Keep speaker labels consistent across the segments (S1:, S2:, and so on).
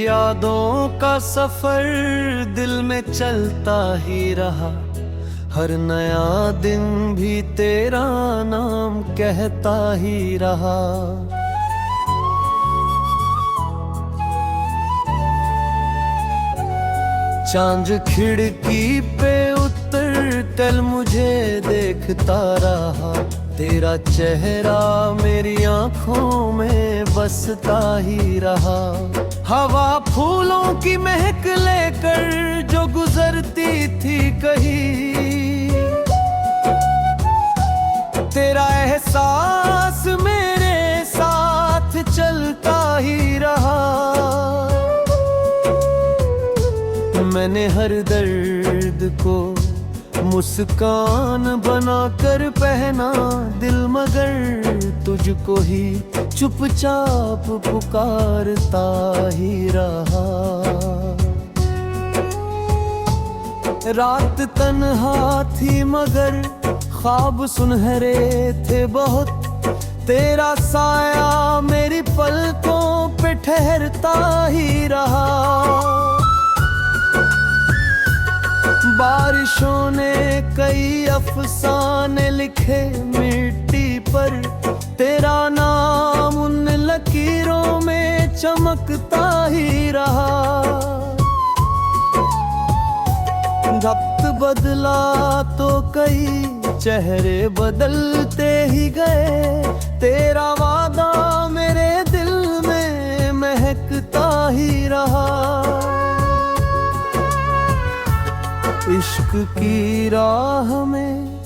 S1: यादों का सफर दिल में चलता ही रहा। हर नया दिन भी तेरा नाम कहता ही रहा। चांद खिड़की पे उतर कल मुझे देखता रहा। तेरा चेहरा मेरी आंखों में बसता ही रहा। हवा फूलों की महक लेकर जो गुजरती थी कहीं, तेरा एहसास मेरे साथ चलता ही रहा। मैंने हर दर्द को मुस्कान बनाकर पहना दिल, मगर तुझको ही चुपचाप पुकारता ही रहा। रात तन्हा थी मगर ख्वाब सुनहरे थे बहुत। तेरा साया मेरी पलकों पे ठहरता ही रहा। बारिशों ने कई अफसाने लिखे मिट्टी पर, तेरा नाम उन लकीरों में चमकता ही रहा। वक्त बदला तो कई चेहरे बदलते ही गए, तेरा वादा मेरे दिल में महकता ही रहा। इश्क की राह में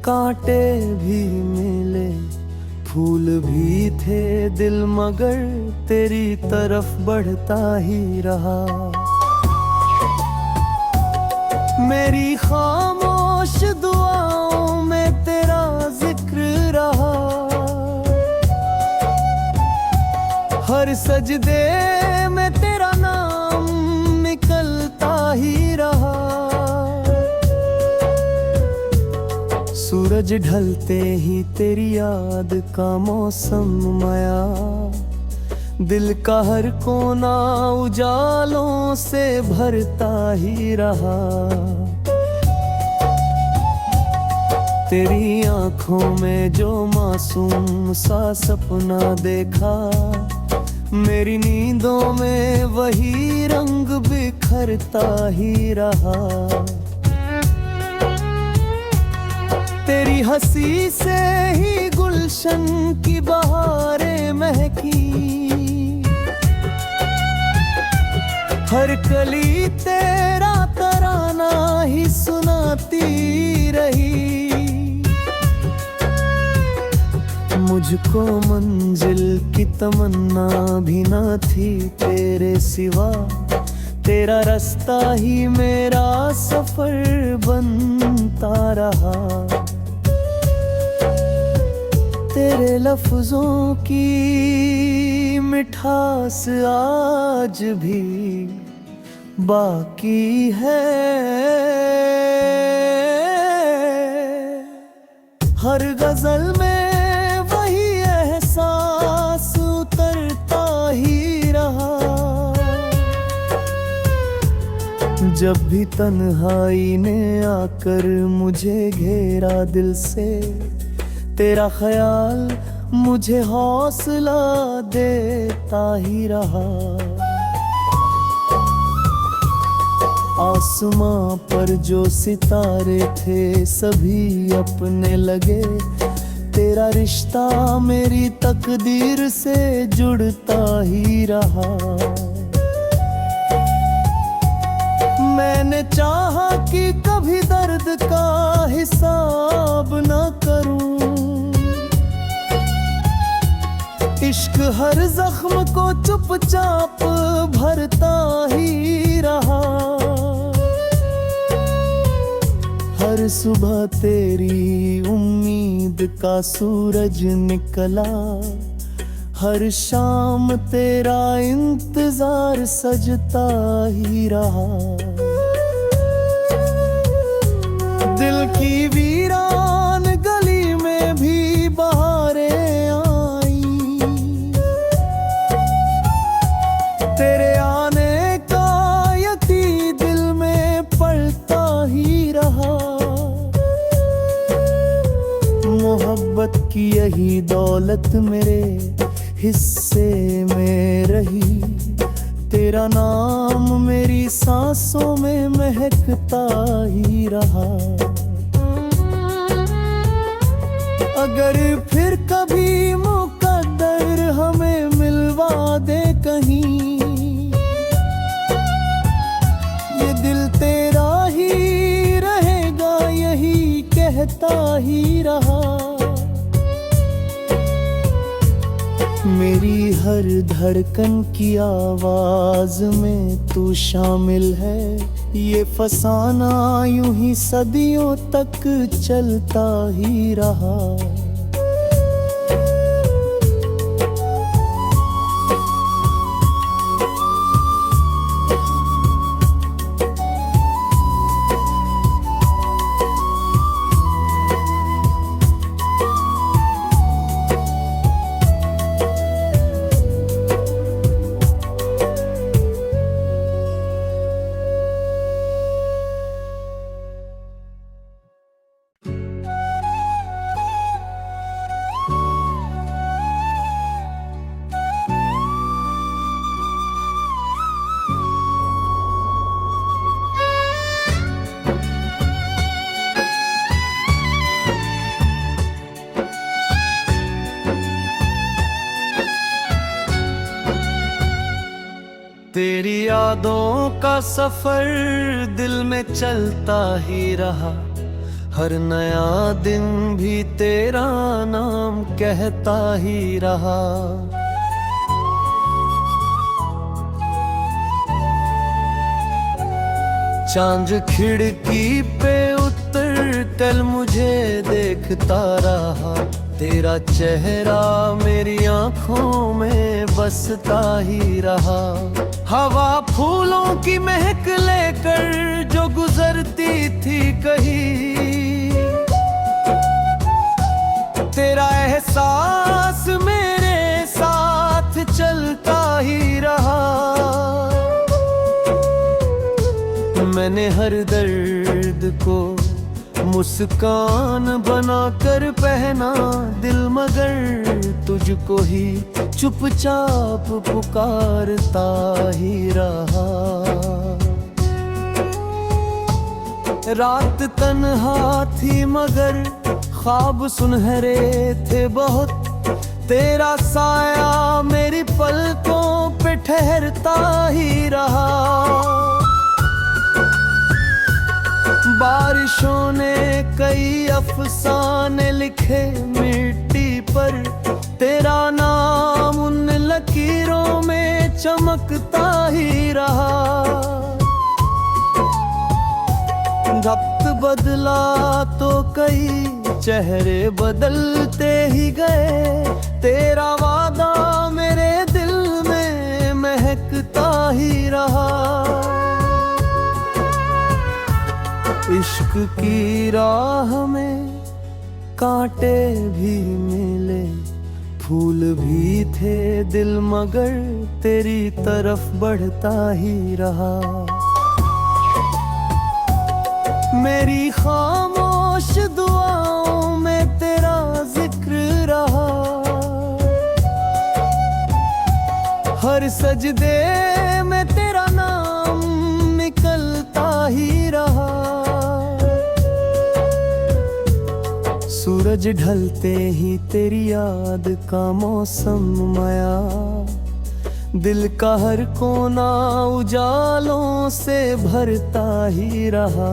S1: कांटे भी मिले, फूल भी थे दिल मगर तेरी तरफ बढ़ता ही रहा। मेरी खामोश दुआओं में तेरा जिक्र रहा। हर सजदे में तेरा नाम निकलता ही रहा। सूरज ढलते ही तेरी याद का मौसम आया। दिल का हर कोना उजालों से भरता ही रहा। तेरी आंखों में जो मासूम सा सपना देखा, मेरी नींदों में वही रंग बिखरता ही रहा। तेरी हंसी से ही गुलशन की बहारें महकी। हर कली तेरा तराना ही सुनाती रही। मुझको मंजिल की तमन्ना भी ना थी तेरे सिवा। तेरा रास्ता ही मेरा सफर बनता रहा। तेरे लफ्जों की मिठास आज भी बाकी है। हर गजल में वही एहसास उतरता ही रहा। जब भी तन्हाई ने आकर मुझे घेरा दिल से, तेरा ख्याल मुझे हौसला देता ही रहा। आसमां पर जो सितारे थे सभी अपने लगे। तेरा रिश्ता मेरी तकदीर से जुड़ता ही रहा। मैंने चाहा कि कभी दर्द का हिसाब न करूं। इश्क हर जख्म को चुपचाप भरता ही रहा। हर सुबह तेरी उम्मीद का सूरज निकला। हर शाम तेरा इंतजार सजता ही रहा। दिल की वीरान गली में भी बहारें आई। तेरे यही दौलत मेरे हिस्से में रही। तेरा नाम मेरी सांसों में महकता ही रहा। अगर फिर कभी मुकद्दर हमें मिलवा दे कहीं, ये दिल तेरा ही रहेगा, यही कहता ही रहा। मेरी हर धड़कन की आवाज में तू शामिल है। ये फसाना यूं ही सदियों तक चलता ही रहा। तेरी यादों का सफर दिल में चलता ही रहा। हर नया दिन भी तेरा नाम कहता ही रहा। चांद खिड़की पे उतर कल मुझे देखता रहा। तेरा चेहरा मेरी आंखों में बसता ही रहा। हवा फूलों की महक लेकर जो गुजरती थी कहीं, तेरा एहसास मेरे साथ चलता ही रहा। मैंने हर दर्द को मुस्कान बनाकर पहना दिल, मगर तुझको ही चुपचाप पुकारता ही रहा। रात तन्हा थी मगर ख्वाब सुनहरे थे बहुत। तेरा साया मेरी पलकों पे ठहरता ही रहा। बारिशों ने कई अफसाने लिखे मिट्टी पर। तेरा नाम उन लकीरों में चमकता ही रहा। वक्त बदला तो कई चेहरे बदलते ही गए। तेरा वादा मेरे दिल में महकता ही रहा। इश्क की राह में कांटे भी मिले, फूल भी थे दिल मगर तेरी तरफ बढ़ता ही रहा। मेरी खामोश दुआओं में तेरा जिक्र रहा। हर सजदे में तेरा नाम निकलता ही रहा। सूरज ढलते ही तेरी याद का मौसम आया। दिल का हर कोना उजालों से भरता ही रहा।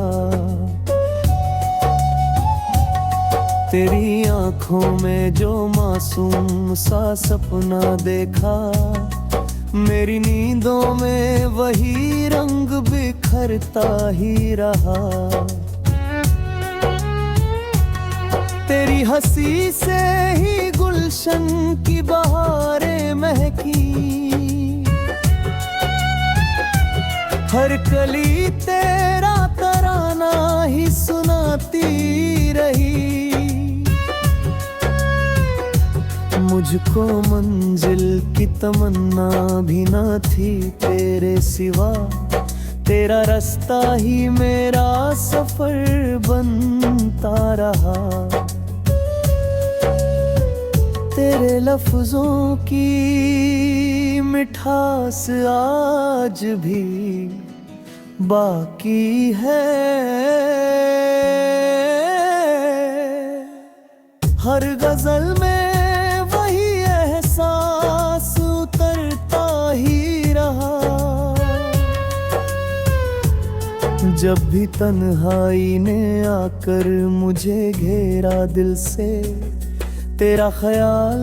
S1: तेरी आंखों में जो मासूम सा सपना देखा, मेरी नींदों में वही रंग बिखरता ही रहा। तेरी हंसी से ही गुलशन की बहारें महकी। हर कली तेरा तराना ही सुनाती रही। मुझको मंजिल की तमन्ना भी ना थी तेरे सिवा। तेरा रास्ता ही मेरा सफर बनता रहा। तेरे लफ्जों की मिठास आज भी बाकी है। हर गजल में वही एहसास उतरता ही रहा। जब भी तन्हाई ने आकर मुझे घेरा दिल से, तेरा ख्याल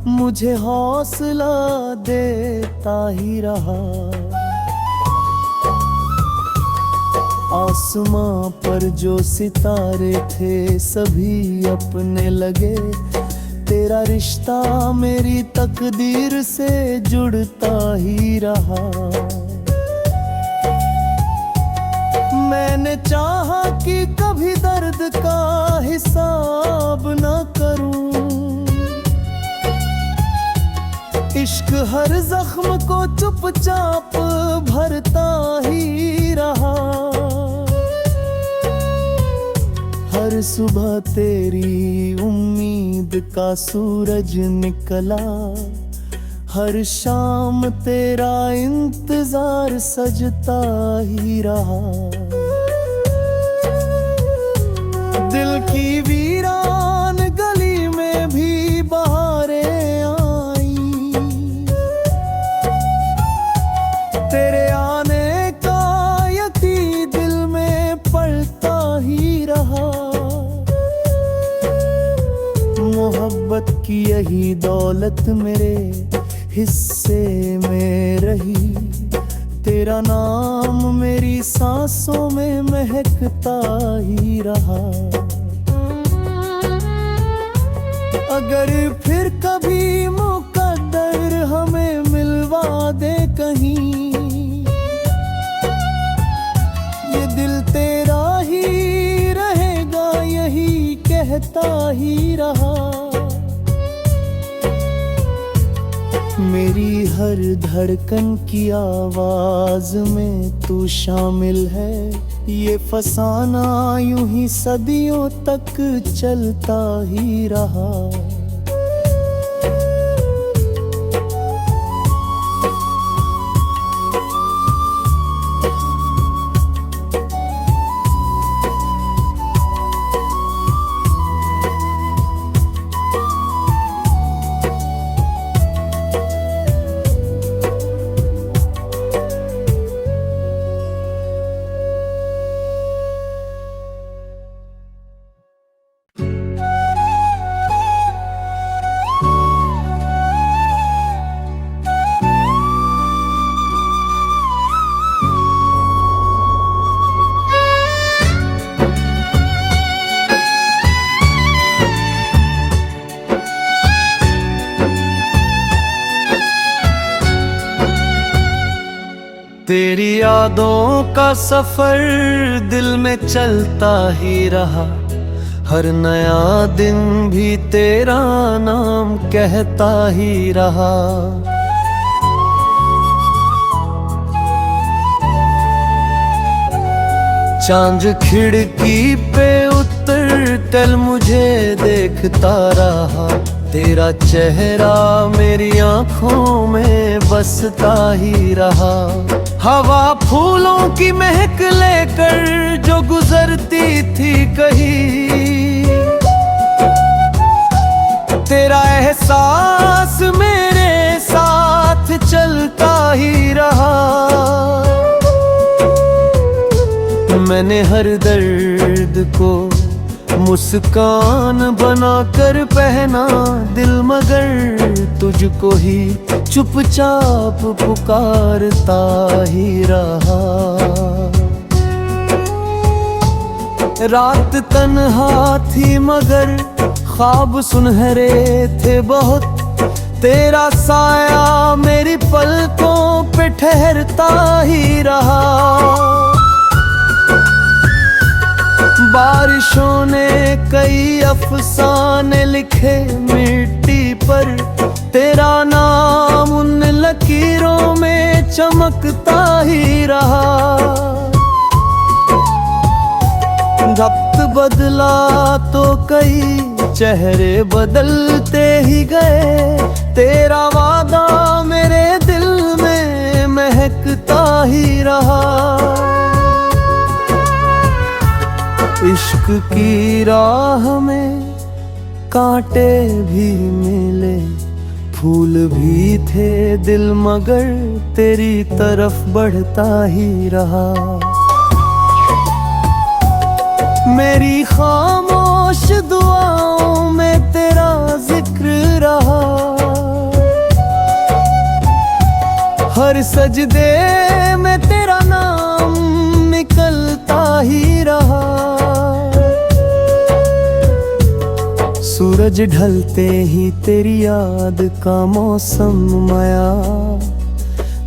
S1: मुझे हौसला देता ही रहा। आसमां पर जो सितारे थे सभी अपने लगे, तेरा रिश्ता मेरी तकदीर से जुड़ता ही रहा। मैंने चाहा कि कभी दर्द का हिसाब न करूं, इश्क हर जख्म को चुपचाप भरता ही रहा। हर सुबह तेरी उम्मीद का सूरज निकला, हर शाम तेरा इंतजार सजता ही रहा। दिल की वीरान गली में भी बहारें आई, तेरे आने का यकीन दिल में पलता ही रहा। मोहब्बत की यही दौलत मेरे हिस्से में रही, तेरा नाम मेरी सांसों में महकता ही रहा। अगर फिर कभी मुकद्दर हमें मिलवा दे कहीं, ये दिल तेरा ही रहेगा यही कहता ही रहा। मेरी हर धड़कन की आवाज में तू शामिल है, ये फसाना यूं ही सदियों तक चलता ही रहा। तेरी यादों का सफर दिल में चलता ही रहा, हर नया दिन भी तेरा नाम कहता ही रहा। चांद खिड़की पे उतर कर मुझे देखता रहा, तेरा चेहरा मेरी आंखों में बसता ही रहा। हवा फूलों की महक लेकर जो गुजरती थी कहीं, तेरा एहसास मेरे साथ चलता ही रहा। मैंने हर दर्द को मुस्कान बनाकर पहना दिल, मगर तुझको ही चुपचाप पुकारता ही रहा। रात तन्हा थी मगर ख्वाब सुनहरे थे बहुत, तेरा साया मेरी पलकों पे ठहरता ही रहा। बारिशों ने कई अफसाने लिखे मिट्टी पर, तेरा नाम उन लकीरों में चमकता ही रहा। वक्त बदला तो कई चेहरे बदलते ही गए, तेरा वादा मेरे दिल में महकता ही रहा। इश्क की राह में कांटे भी मिले, फूल भी थे दिल मगर तेरी तरफ बढ़ता ही रहा। मेरी खामोश दुआओं में तेरा जिक्र रहा, हर सजदे में तेरा नाम निकलता ही रहा। सूरज ढलते ही तेरी याद का मौसम आया,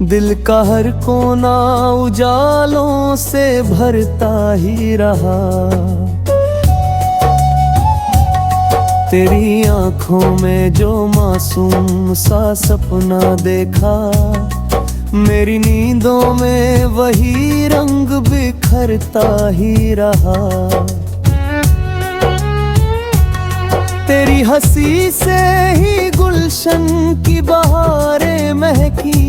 S1: दिल का हर कोना उजालों से भरता ही रहा। तेरी आंखों में जो मासूम सा सपना देखा, मेरी नींदों में वही रंग बिखरता ही रहा। तेरी हंसी से ही गुलशन की बहारें महकी,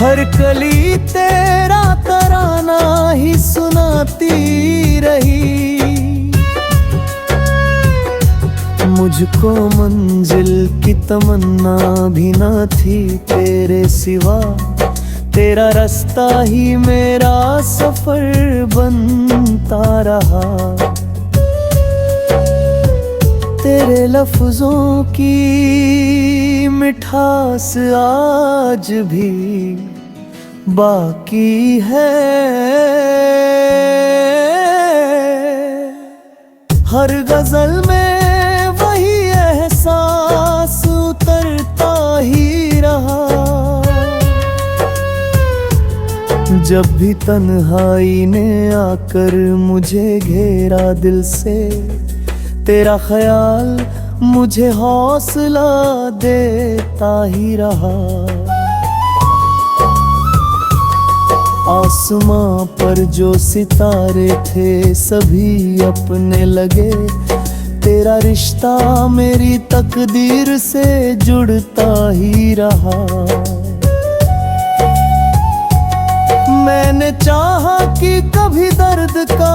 S1: हर कली तेरा तराना ही सुनाती रही। मुझको मंजिल की तमन्ना भी न थी तेरे सिवा, तेरा रास्ता ही मेरा सफर बनता रहा। तेरे लफ्जों की मिठास आज भी बाकी है, हर गजल में वही एहसास उतरता ही रहा। जब भी तन्हाई ने आकर मुझे घेरा दिल से, तेरा ख्याल मुझे हौसला देता ही रहा। आसमां पर जो सितारे थे सभी अपने लगे, तेरा रिश्ता मेरी तकदीर से जुड़ता ही रहा। मैंने चाहा कि कभी दर्द का